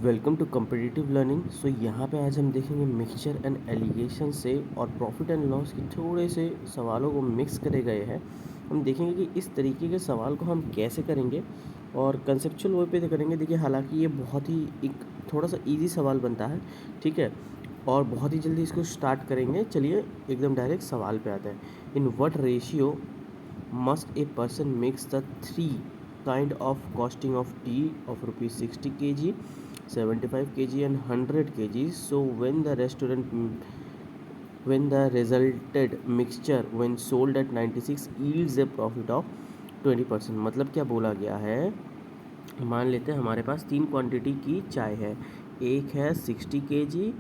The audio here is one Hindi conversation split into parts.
Welcome to competitive learning. So यहाँ पे आज हम देखेंगे मिक्सचर एंड एलिगेशन से और प्रॉफिट एंड लॉस के थोड़े से सवालों को मिक्स करे गए हैं। हम देखेंगे कि इस तरीके के सवाल को हम कैसे करेंगे और कंसेप्चुअल वे पे करेंगे। देखिए, हालांकि ये बहुत ही एक थोड़ा सा इजी सवाल बनता है, ठीक है, और बहुत ही जल्दी इसको स्टार्ट करेंगे। चलिए एकदम डायरेक्ट सवाल पे आते हैं। In what ratio must a person mix the three kind of costing of tea of rupees 60 kg, 75 kg and 100 kg? So when the resulted mixture when sold at 96 yields a profit of 20%। मतलब क्या बोला गया है, मान लेते हैं हमारे पास तीन क्वांटिटी की चाय है। एक है 60 kg,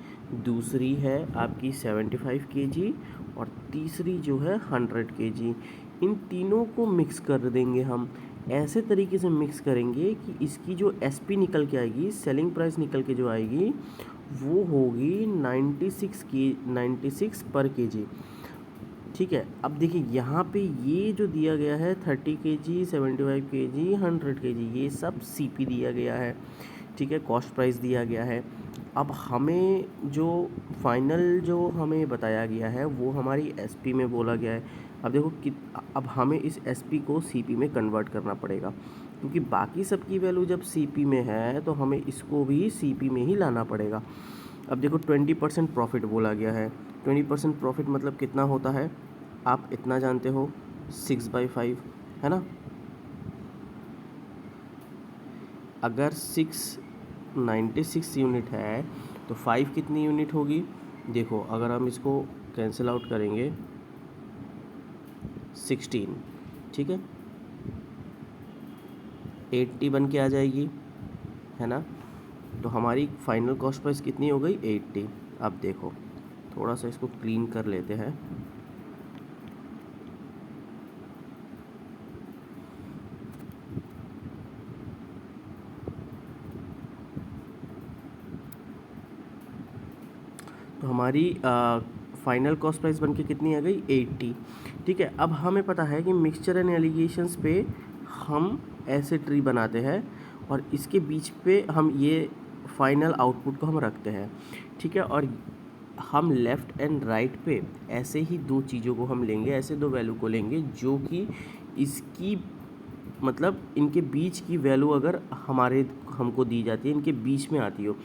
दूसरी है आपकी 75 kg और तीसरी जो है 100 kg। इन तीनों को मिक्स कर देंगे हम। ऐसे तरीके से मिक्स करेंगे कि इसकी जो एसपी निकल के आएगी, सेलिंग प्राइस निकल के जो आएगी, वो होगी 96 पर केजी। ठीक है, अब देखिए यहाँ पे ये जो दिया गया है 30 kg, 75 kg, 100 kg, ये सब सीपी दिया गया है, ठीक है, कॉस्ट प्राइस दिया गया है। अब हमें जो फाइनल जो हमें बताया गया है वो हमारी एसपी में बोला गया है। अब देखो कि अब हमें इस एसपी को सीपी में कन्वर्ट करना पड़ेगा, क्योंकि बाकी सब की वैल्यू जब सीपी में है तो हमें इसको भी सीपी में ही लाना पड़ेगा। अब देखो 20% प्रॉफिट बोला गया है। 20% प्रॉफिट मतलब कितना होता है, आप इतना जानते हो, 6/5 है ना। अगर 696 यूनिट है तो 5 कितनी यूनिट होगी? देखो, अगर हम इसको कैंसिल आउट करेंगे 16, ठीक है, 80 बन के आ जाएगी, है ना। तो हमारी फाइनल कॉस्ट प्राइस कितनी हो गई? 80। अब देखो थोड़ा सा इसको क्लीन कर लेते हैं। तो हमारी फाइनल कॉस्ट प्राइस बनके कितनी आ गई? 80। ठीक है, अब हमें पता है कि मिक्सचर एंड एलिगेशंस पे हम ऐसे ट्री बनाते हैं और इसके बीच पे हम ये फाइनल आउटपुट को हम रखते हैं, ठीक है। और हम लेफ़्ट एंड राइट पे ऐसे ही दो चीज़ों को हम लेंगे, ऐसे दो वैल्यू को लेंगे जो कि इसकी मतलब इनके बीच की वैल्यू अगर हमको दी जाती है, इनके बीच में आती हो।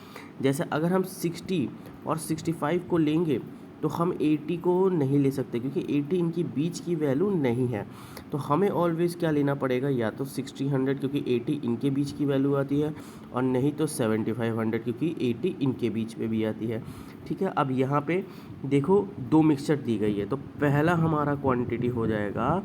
जैसे अगर हम 60 और 65 को लेंगे तो हम 80 को नहीं ले सकते, क्योंकि 80 इनकी बीच की वैल्यू नहीं है। तो हमें ऑलवेज़ क्या लेना पड़ेगा, या तो 60 100 क्योंकि 80 इनके बीच की वैल्यू आती है, और नहीं तो 75 100 क्योंकि 80 इनके बीच में भी आती है, ठीक है। अब यहाँ पे देखो दो मिक्सचर दी गई है, तो पहला हमारा क्वांटिटी हो जाएगा,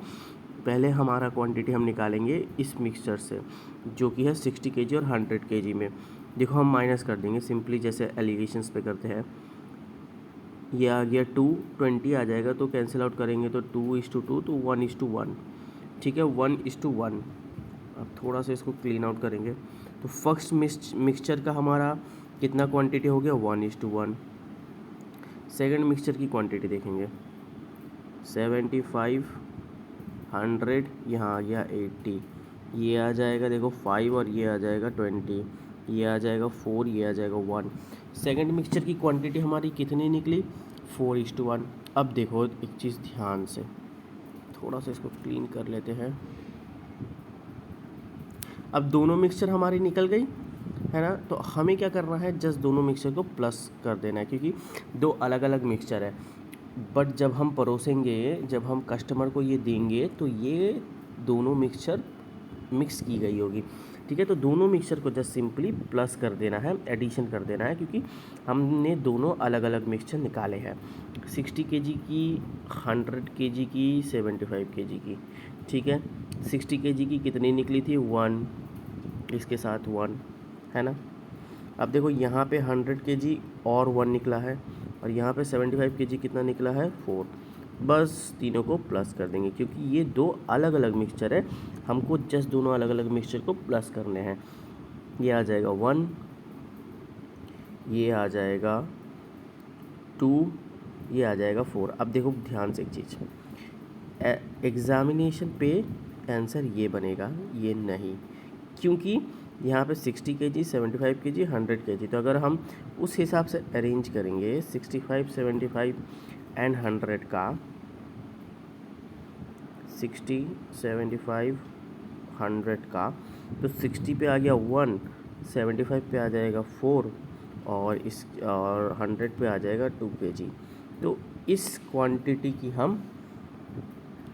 पहले हमारा क्वांटिटी हम निकालेंगे इस मिक्सचर से जो कि है 60 kg और 100 kg में। देखो हम माइनस कर देंगे सिंपली, जैसे एलिगेशंस पे करते हैं। ये आ गया 220 आ जाएगा, तो कैंसिल आउट करेंगे तो 2:2 तो 1:1, ठीक है, 1:1। अब थोड़ा सा इसको क्लीन आउट करेंगे तो फर्स्ट मिक्सचर का हमारा कितना क्वांटिटी हो गया? 1:1। सेकंड मिक्सचर की क्वांटिटी देखेंगे, 75 100, यहाँ आ गया 80, ये आ जाएगा देखो 5 और ये आ जाएगा 20, ये आ जाएगा 4, ये आ जाएगा 1। सेकंड मिक्सचर की क्वांटिटी हमारी कितनी निकली? 4:1। अब देखो एक चीज़ ध्यान से, थोड़ा सा इसको क्लीन कर लेते हैं। अब दोनों मिक्सचर हमारी निकल गई, है ना। तो हमें क्या करना है, जस्ट दोनों मिक्सचर को प्लस कर देना है, क्योंकि दो अलग अलग मिक्सचर है। बट जब हम परोसेंगे, जब हम कस्टमर को ये देंगे तो ये दोनों मिक्सचर मिक्स की गई होगी, ठीक है। तो दोनों मिक्सचर को जस्ट सिंपली प्लस कर देना है, एडिशन कर देना है, क्योंकि हमने दोनों अलग अलग मिक्सचर निकाले हैं, 60 kg की, 100 kg की, 75 kg की, ठीक है। 60 kg की कितनी निकली थी? 1, इसके साथ 1, है ना। अब देखो यहाँ पे 100 kg और 1 निकला है, और यहाँ पे 75 kg कितना निकला है? 4। बस तीनों को प्लस कर देंगे, क्योंकि ये दो अलग अलग मिक्सचर है, हमको जस्ट दोनों अलग अलग मिक्सचर को प्लस करने हैं। ये आ जाएगा 1, ये आ जाएगा 2, ये आ जाएगा 4। अब देखो ध्यान से एक चीज़, एग्जामिनेशन पे आंसर ये बनेगा, ये नहीं, क्योंकि यहाँ पे 60 kg, 75 kg, 100 kg। तो अगर हम उस हिसाब से अरेंज करेंगे 65, 75 एंड 100 का, 60, 75, 100 का, तो 60 पे आ गया 1, 75 पे आ जाएगा 4 और 100 पे आ जाएगा 2 kg। तो इस क्वांटिटी की हम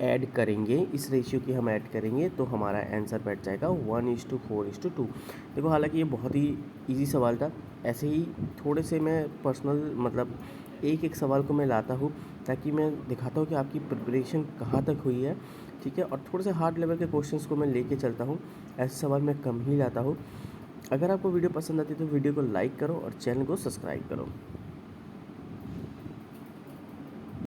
ऐड करेंगे, इस रेशियो की हम ऐड करेंगे तो हमारा आंसर बैठ जाएगा 1:4:2। देखो हालांकि ये बहुत ही इजी सवाल था। ऐसे ही थोड़े से मैं पर्सनल मतलब एक एक सवाल को मैं लाता हूँ ताकि मैं दिखाता हूँ कि आपकी प्रिपरेशन कहाँ तक हुई है, ठीक है। और थोड़े से हार्ड लेवल के क्वेश्चंस को मैं लेके चलता हूँ, ऐसे सवाल मैं कम ही लाता हूँ। अगर आपको वीडियो पसंद आती है तो वीडियो को लाइक करो और चैनल को सब्सक्राइब करो।